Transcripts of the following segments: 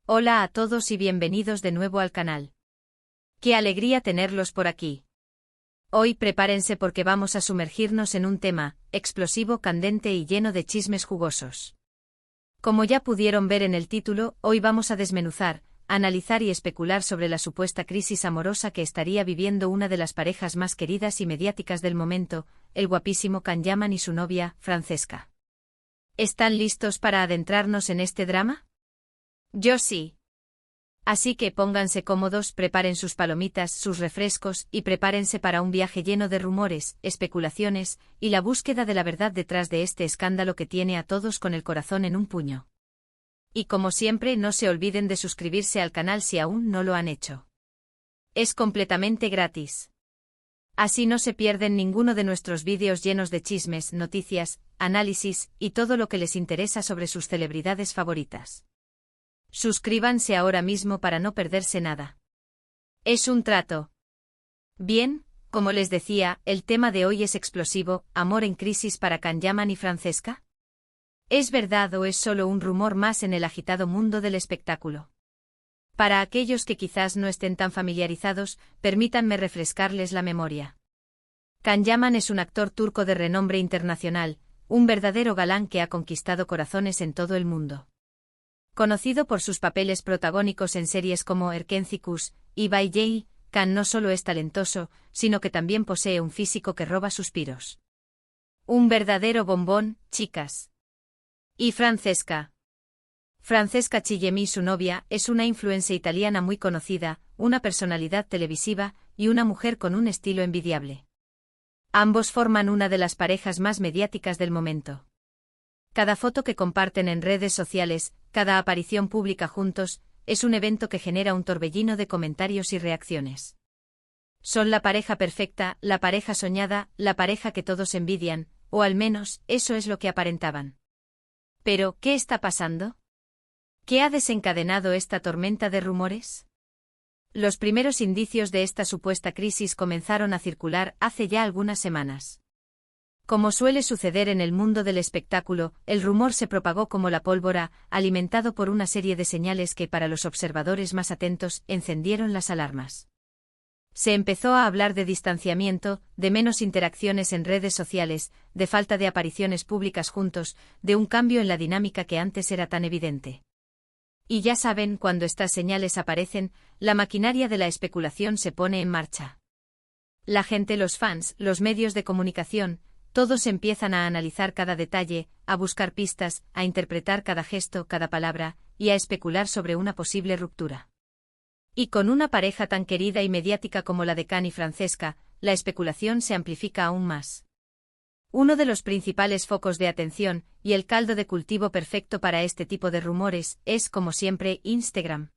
Hola a todos y bienvenidos de nuevo al canal. Qué alegría tenerlos por aquí. Hoy prepárense porque vamos a sumergirnos en un tema explosivo, candente y lleno de chismes jugosos. Como ya pudieron ver en el título, hoy vamos a desmenuzar, analizar y especular sobre la supuesta crisis amorosa que estaría viviendo una de las parejas más queridas y mediáticas del momento, el guapísimo Can Yaman y su novia, Francesca. ¿Están listos para adentrarnos en este drama? Yo sí. Así que pónganse cómodos, preparen sus palomitas, sus refrescos y prepárense para un viaje lleno de rumores, especulaciones y la búsqueda de la verdad detrás de este escándalo que tiene a todos con el corazón en un puño. Y como siempre, no se olviden de suscribirse al canal si aún no lo han hecho. Es completamente gratis. Así no se pierden ninguno de nuestros vídeos llenos de chismes, noticias, análisis y todo lo que les interesa sobre sus celebridades favoritas. Suscríbanse ahora mismo para no perderse nada. Es un trato. Bien, como les decía, el tema de hoy es explosivo, amor en crisis para Can Yaman y Francesca. ¿Es verdad o es solo un rumor más en el agitado mundo del espectáculo? Para aquellos que quizás no estén tan familiarizados, permítanme refrescarles la memoria. Can Yaman es un actor turco de renombre internacional, un verdadero galán que ha conquistado corazones en todo el mundo. Conocido por sus papeles protagónicos en series como Erkenci y Bay J, Can no solo es talentoso, sino que también posee un físico que roba suspiros. Un verdadero bombón, chicas. ¿Y Francesca? Francesca Chillemi, su novia, es una influencer italiana muy conocida, una personalidad televisiva y una mujer con un estilo envidiable. Ambos forman una de las parejas más mediáticas del momento. Cada foto que comparten en redes sociales, cada aparición pública juntos, es un evento que genera un torbellino de comentarios y reacciones. Son la pareja perfecta, la pareja soñada, la pareja que todos envidian, o al menos, eso es lo que aparentaban. Pero, ¿qué está pasando? ¿Qué ha desencadenado esta tormenta de rumores? Los primeros indicios de esta supuesta crisis comenzaron a circular hace ya algunas semanas. Como suele suceder en el mundo del espectáculo, el rumor se propagó como la pólvora, alimentado por una serie de señales que para los observadores más atentos encendieron las alarmas. Se empezó a hablar de distanciamiento, de menos interacciones en redes sociales, de falta de apariciones públicas juntos, de un cambio en la dinámica que antes era tan evidente. Y ya saben, cuando estas señales aparecen, la maquinaria de la especulación se pone en marcha. La gente, los fans, los medios de comunicación, todos empiezan a analizar cada detalle, a buscar pistas, a interpretar cada gesto, cada palabra, y a especular sobre una posible ruptura. Y con una pareja tan querida y mediática como la de Can y Francesca, la especulación se amplifica aún más. Uno de los principales focos de atención, y el caldo de cultivo perfecto para este tipo de rumores, es, como siempre, Instagram.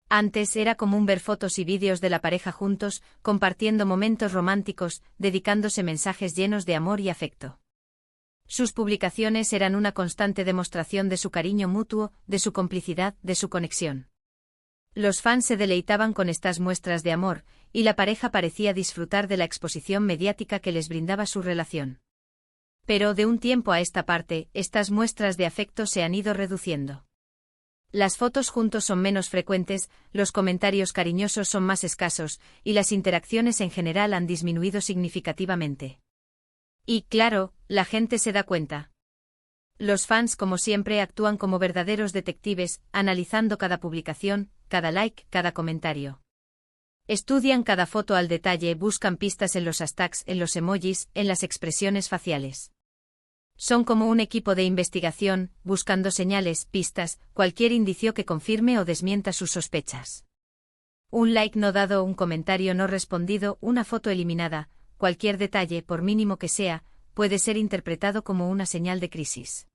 Antes era común ver fotos y vídeos de la pareja juntos, compartiendo momentos románticos, dedicándose mensajes llenos de amor y afecto. Sus publicaciones eran una constante demostración de su cariño mutuo, de su complicidad, de su conexión. Los fans se deleitaban con estas muestras de amor, y la pareja parecía disfrutar de la exposición mediática que les brindaba su relación. Pero de un tiempo a esta parte, estas muestras de afecto se han ido reduciendo. Las fotos juntos son menos frecuentes, los comentarios cariñosos son más escasos, y las interacciones en general han disminuido significativamente. Y, claro, la gente se da cuenta. Los fans, como siempre, actúan como verdaderos detectives, analizando cada publicación, cada like, cada comentario. Estudian cada foto al detalle, buscan pistas en los hashtags, en los emojis, en las expresiones faciales. Son como un equipo de investigación, buscando señales, pistas, cualquier indicio que confirme o desmienta sus sospechas. Un like no dado, un comentario no respondido, una foto eliminada, cualquier detalle, por mínimo que sea, puede ser interpretado como una señal de crisis.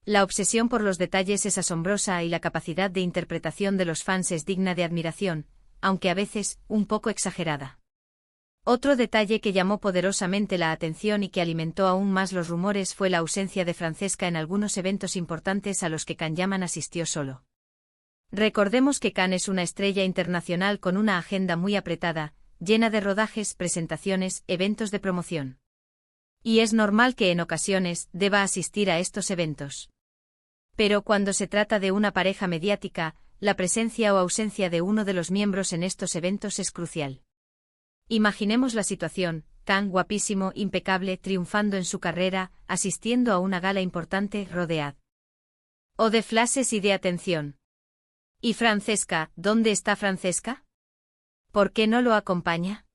La obsesión por los detalles es asombrosa y la capacidad de interpretación de los fans es digna de admiración, aunque a veces, un poco exagerada. Otro detalle que llamó poderosamente la atención y que alimentó aún más los rumores fue la ausencia de Francesca en algunos eventos importantes a los que Can Yaman asistió solo. Recordemos que Can es una estrella internacional con una agenda muy apretada, llena de rodajes, presentaciones, eventos de promoción. Y es normal que en ocasiones deba asistir a estos eventos. Pero cuando se trata de una pareja mediática, la presencia o ausencia de uno de los miembros en estos eventos es crucial. Imaginemos la situación: Khan, guapísimo, impecable, triunfando en su carrera, asistiendo a una gala importante, rodeado o de flashes y de atención. ¿Y Francesca? ¿Dónde está Francesca? ¿Por qué no lo acompaña?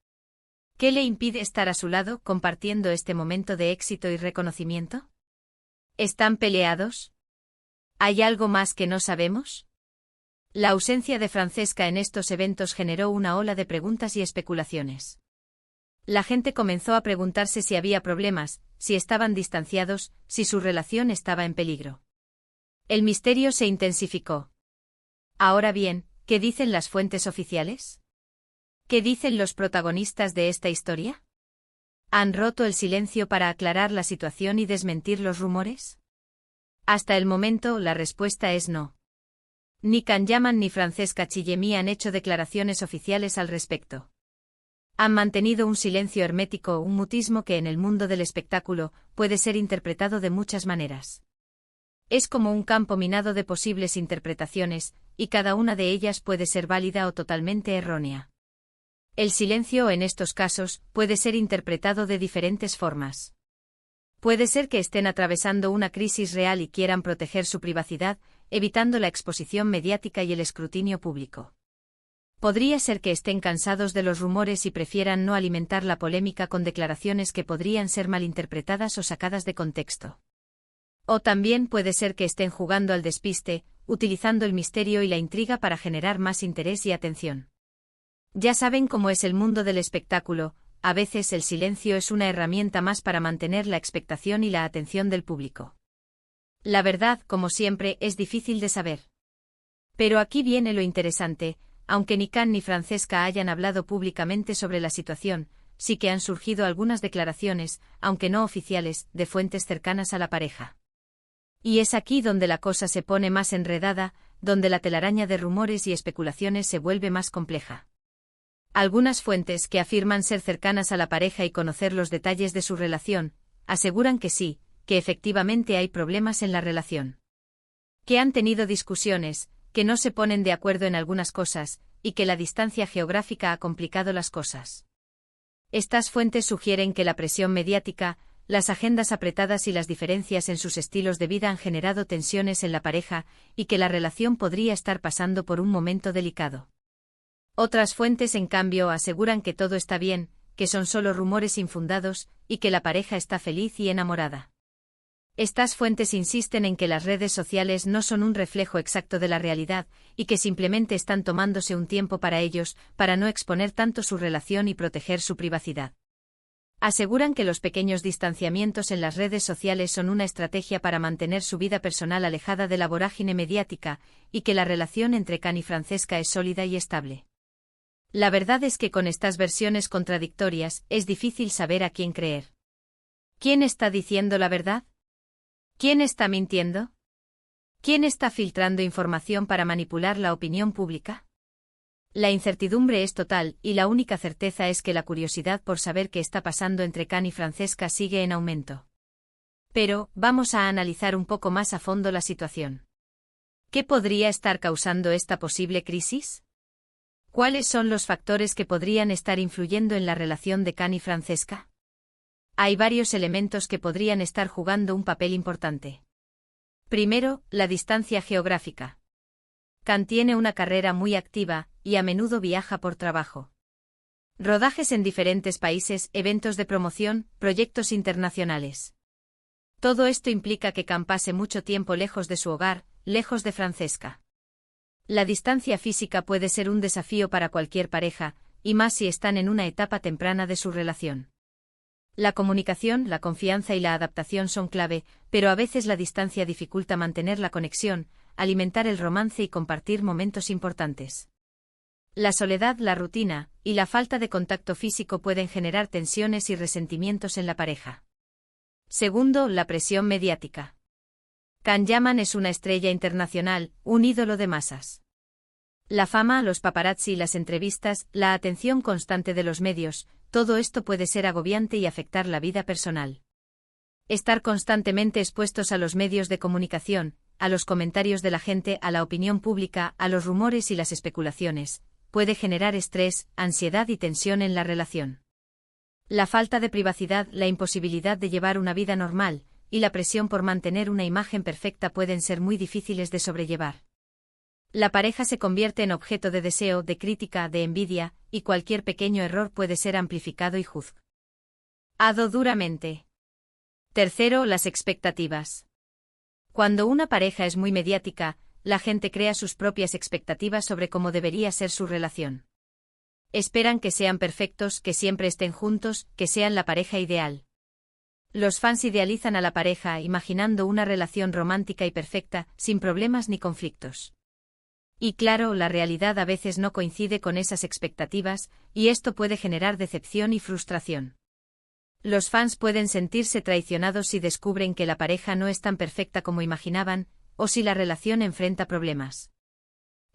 ¿Qué le impide estar a su lado compartiendo este momento de éxito y reconocimiento? ¿Están peleados? ¿Hay algo más que no sabemos? La ausencia de Francesca en estos eventos generó una ola de preguntas y especulaciones. La gente comenzó a preguntarse si había problemas, si estaban distanciados, si su relación estaba en peligro. El misterio se intensificó. Ahora bien, ¿qué dicen las fuentes oficiales? ¿Qué dicen los protagonistas de esta historia? ¿Han roto el silencio para aclarar la situación y desmentir los rumores? Hasta el momento, la respuesta es no. Ni Khan Yaman ni Francesca Chillemi han hecho declaraciones oficiales al respecto. Han mantenido un silencio hermético, un mutismo que en el mundo del espectáculo puede ser interpretado de muchas maneras. Es como un campo minado de posibles interpretaciones, y cada una de ellas puede ser válida o totalmente errónea. El silencio en estos casos puede ser interpretado de diferentes formas. Puede ser que estén atravesando una crisis real y quieran proteger su privacidad, evitando la exposición mediática y el escrutinio público. Podría ser que estén cansados de los rumores y prefieran no alimentar la polémica con declaraciones que podrían ser malinterpretadas o sacadas de contexto. O también puede ser que estén jugando al despiste, utilizando el misterio y la intriga para generar más interés y atención. Ya saben cómo es el mundo del espectáculo: a veces el silencio es una herramienta más para mantener la expectación y la atención del público. La verdad, como siempre, es difícil de saber. Pero aquí viene lo interesante: aunque ni Khan ni Francesca hayan hablado públicamente sobre la situación, sí que han surgido algunas declaraciones, aunque no oficiales, de fuentes cercanas a la pareja. Y es aquí donde la cosa se pone más enredada, donde la telaraña de rumores y especulaciones se vuelve más compleja. Algunas fuentes que afirman ser cercanas a la pareja y conocer los detalles de su relación, aseguran que sí, que efectivamente hay problemas en la relación. Que han tenido discusiones, que no se ponen de acuerdo en algunas cosas, y que la distancia geográfica ha complicado las cosas. Estas fuentes sugieren que la presión mediática, las agendas apretadas y las diferencias en sus estilos de vida han generado tensiones en la pareja, y que la relación podría estar pasando por un momento delicado. Otras fuentes, en cambio, aseguran que todo está bien, que son solo rumores infundados, y que la pareja está feliz y enamorada. Estas fuentes insisten en que las redes sociales no son un reflejo exacto de la realidad, y que simplemente están tomándose un tiempo para ellos, para no exponer tanto su relación y proteger su privacidad. Aseguran que los pequeños distanciamientos en las redes sociales son una estrategia para mantener su vida personal alejada de la vorágine mediática, y que la relación entre Khan y Francesca es sólida y estable. La verdad es que con estas versiones contradictorias es difícil saber a quién creer. ¿Quién está diciendo la verdad? ¿Quién está mintiendo? ¿Quién está filtrando información para manipular la opinión pública? La incertidumbre es total, y la única certeza es que la curiosidad por saber qué está pasando entre Khan y Francesca sigue en aumento. Pero, vamos a analizar un poco más a fondo la situación. ¿Qué podría estar causando esta posible crisis? ¿Cuáles son los factores que podrían estar influyendo en la relación de Khan y Francesca? Hay varios elementos que podrían estar jugando un papel importante. Primero, la distancia geográfica. Khan tiene una carrera muy activa, y a menudo viaja por trabajo. Rodajes en diferentes países, eventos de promoción, proyectos internacionales. Todo esto implica que Khan pase mucho tiempo lejos de su hogar, lejos de Francesca. La distancia física puede ser un desafío para cualquier pareja, y más si están en una etapa temprana de su relación. La comunicación, la confianza y la adaptación son clave, pero a veces la distancia dificulta mantener la conexión, alimentar el romance y compartir momentos importantes. La soledad, la rutina, y la falta de contacto físico pueden generar tensiones y resentimientos en la pareja. Segundo, la presión mediática. Khan Yaman es una estrella internacional, un ídolo de masas. La fama, los paparazzi, las entrevistas, la atención constante de los medios, todo esto puede ser agobiante y afectar la vida personal. Estar constantemente expuestos a los medios de comunicación, a los comentarios de la gente, a la opinión pública, a los rumores y las especulaciones. Puede generar estrés, ansiedad y tensión en la relación. La falta de privacidad, la imposibilidad de llevar una vida normal, y la presión por mantener una imagen perfecta pueden ser muy difíciles de sobrellevar. La pareja se convierte en objeto de deseo, de crítica, de envidia, y cualquier pequeño error puede ser amplificado y juzgado duramente. Tercero, las expectativas. Cuando una pareja es muy mediática, la gente crea sus propias expectativas sobre cómo debería ser su relación. Esperan que sean perfectos, que siempre estén juntos, que sean la pareja ideal. Los fans idealizan a la pareja imaginando una relación romántica y perfecta, sin problemas ni conflictos. Y claro, la realidad a veces no coincide con esas expectativas, y esto puede generar decepción y frustración. Los fans pueden sentirse traicionados si descubren que la pareja no es tan perfecta como imaginaban, o si la relación enfrenta problemas.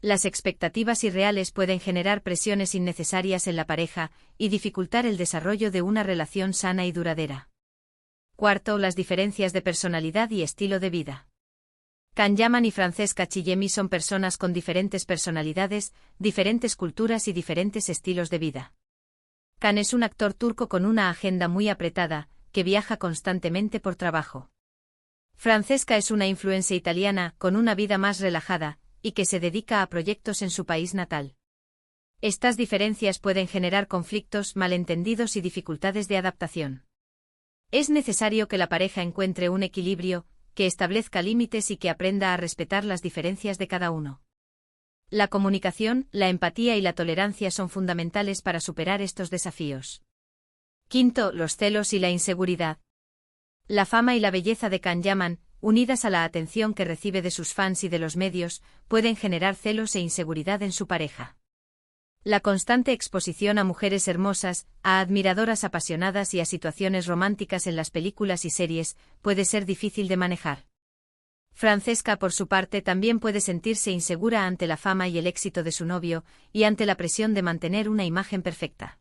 Las expectativas irreales pueden generar presiones innecesarias en la pareja y dificultar el desarrollo de una relación sana y duradera. Cuarto, las diferencias de personalidad y estilo de vida. Can Yaman y Francesca Chillemi son personas con diferentes personalidades, diferentes culturas y diferentes estilos de vida. Can es un actor turco con una agenda muy apretada, que viaja constantemente por trabajo. Francesca es una influencer italiana, con una vida más relajada, y que se dedica a proyectos en su país natal. Estas diferencias pueden generar conflictos, malentendidos y dificultades de adaptación. Es necesario que la pareja encuentre un equilibrio, que establezca límites y que aprenda a respetar las diferencias de cada uno. La comunicación, la empatía y la tolerancia son fundamentales para superar estos desafíos. Quinto, los celos y la inseguridad. La fama y la belleza de Can Yaman, unidas a la atención que recibe de sus fans y de los medios, pueden generar celos e inseguridad en su pareja. La constante exposición a mujeres hermosas, a admiradoras apasionadas y a situaciones románticas en las películas y series, puede ser difícil de manejar. Francesca, por su parte, también puede sentirse insegura ante la fama y el éxito de su novio, y ante la presión de mantener una imagen perfecta.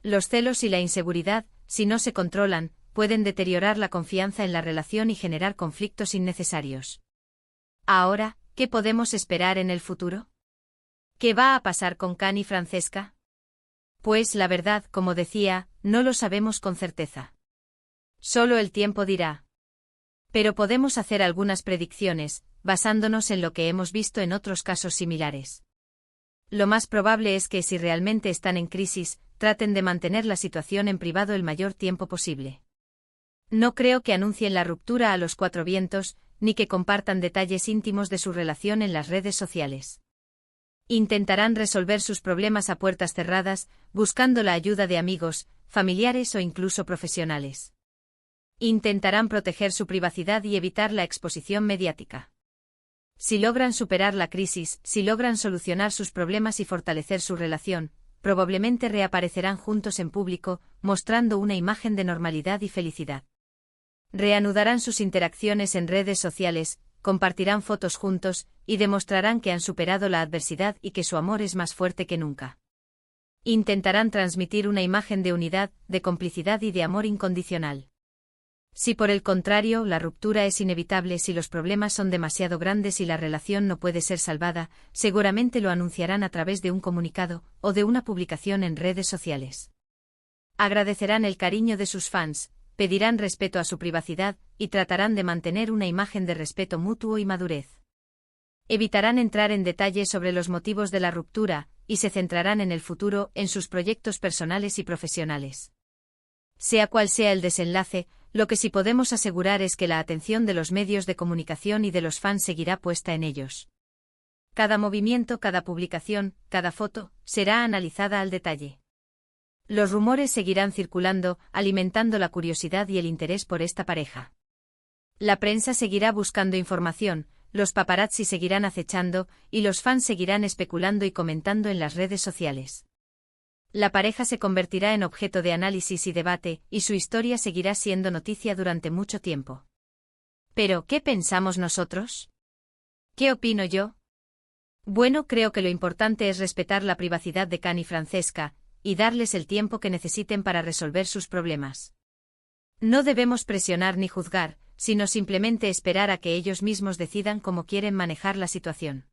Los celos y la inseguridad, si no se controlan, pueden deteriorar la confianza en la relación y generar conflictos innecesarios. Ahora, ¿qué podemos esperar en el futuro? ¿Qué va a pasar con Can y Francesca? Pues la verdad, como decía, no lo sabemos con certeza. Solo el tiempo dirá. Pero podemos hacer algunas predicciones, basándonos en lo que hemos visto en otros casos similares. Lo más probable es que si realmente están en crisis, traten de mantener la situación en privado el mayor tiempo posible. No creo que anuncien la ruptura a los cuatro vientos, ni que compartan detalles íntimos de su relación en las redes sociales. Intentarán resolver sus problemas a puertas cerradas, buscando la ayuda de amigos, familiares o incluso profesionales. Intentarán proteger su privacidad y evitar la exposición mediática. Si logran superar la crisis, si logran solucionar sus problemas y fortalecer su relación, probablemente reaparecerán juntos en público, mostrando una imagen de normalidad y felicidad. Reanudarán sus interacciones en redes sociales, compartirán fotos juntos, y demostrarán que han superado la adversidad y que su amor es más fuerte que nunca. Intentarán transmitir una imagen de unidad, de complicidad y de amor incondicional. Si por el contrario la ruptura es inevitable, si los problemas son demasiado grandes y la relación no puede ser salvada, seguramente lo anunciarán a través de un comunicado, o de una publicación en redes sociales. Agradecerán el cariño de sus fans, pedirán respeto a su privacidad, y tratarán de mantener una imagen de respeto mutuo y madurez. Evitarán entrar en detalles sobre los motivos de la ruptura, y se centrarán en el futuro, en sus proyectos personales y profesionales. Sea cual sea el desenlace, lo que sí podemos asegurar es que la atención de los medios de comunicación y de los fans seguirá puesta en ellos. Cada movimiento, cada publicación, cada foto, será analizada al detalle. Los rumores seguirán circulando, alimentando la curiosidad y el interés por esta pareja. La prensa seguirá buscando información, los paparazzi seguirán acechando, y los fans seguirán especulando y comentando en las redes sociales. La pareja se convertirá en objeto de análisis y debate, y su historia seguirá siendo noticia durante mucho tiempo. Pero, ¿qué pensamos nosotros? ¿Qué opino yo? Bueno, creo que lo importante es respetar la privacidad de Can y Francesca, y darles el tiempo que necesiten para resolver sus problemas. No debemos presionar ni juzgar, sino simplemente esperar a que ellos mismos decidan cómo quieren manejar la situación.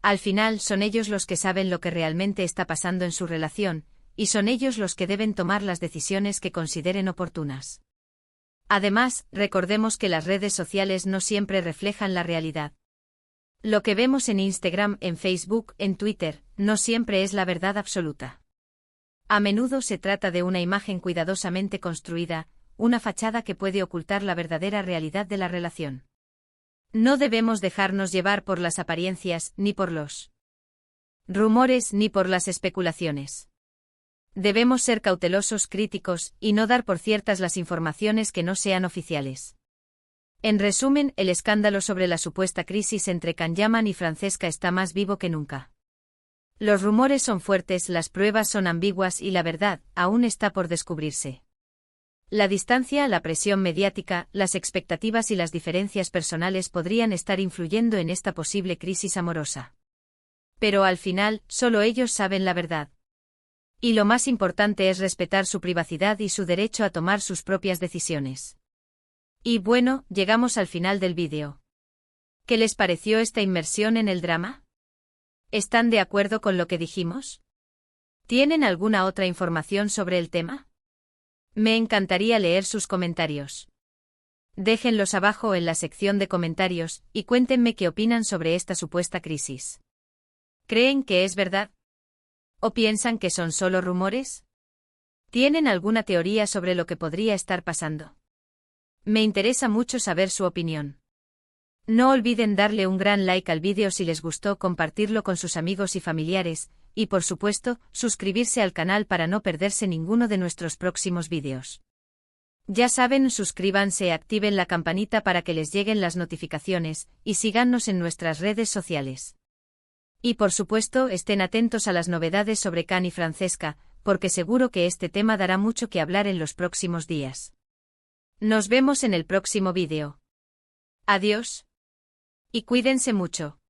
Al final son ellos los que saben lo que realmente está pasando en su relación, y son ellos los que deben tomar las decisiones que consideren oportunas. Además, recordemos que las redes sociales no siempre reflejan la realidad. Lo que vemos en Instagram, en Facebook, en Twitter, no siempre es la verdad absoluta. A menudo se trata de una imagen cuidadosamente construida, una fachada que puede ocultar la verdadera realidad de la relación. No debemos dejarnos llevar por las apariencias, ni por los rumores, ni por las especulaciones. Debemos ser cautelosos, críticos, y no dar por ciertas las informaciones que no sean oficiales. En resumen, el escándalo sobre la supuesta crisis entre Can Yaman y Francesca está más vivo que nunca. Los rumores son fuertes, las pruebas son ambiguas y la verdad aún está por descubrirse. La distancia, la presión mediática, las expectativas y las diferencias personales podrían estar influyendo en esta posible crisis amorosa. Pero al final, solo ellos saben la verdad. Y lo más importante es respetar su privacidad y su derecho a tomar sus propias decisiones. Y bueno, llegamos al final del vídeo. ¿Qué les pareció esta inmersión en el drama? ¿Están de acuerdo con lo que dijimos? ¿Tienen alguna otra información sobre el tema? Me encantaría leer sus comentarios. Déjenlos abajo en la sección de comentarios y cuéntenme qué opinan sobre esta supuesta crisis. ¿Creen que es verdad? ¿O piensan que son solo rumores? ¿Tienen alguna teoría sobre lo que podría estar pasando? Me interesa mucho saber su opinión. No olviden darle un gran like al vídeo si les gustó, compartirlo con sus amigos y familiares, y por supuesto, suscribirse al canal para no perderse ninguno de nuestros próximos vídeos. Ya saben, suscríbanse, activen la campanita para que les lleguen las notificaciones, y síganos en nuestras redes sociales. Y por supuesto, estén atentos a las novedades sobre Can y Francesca, porque seguro que este tema dará mucho que hablar en los próximos días. Nos vemos en el próximo vídeo. Adiós. Y cuídense mucho.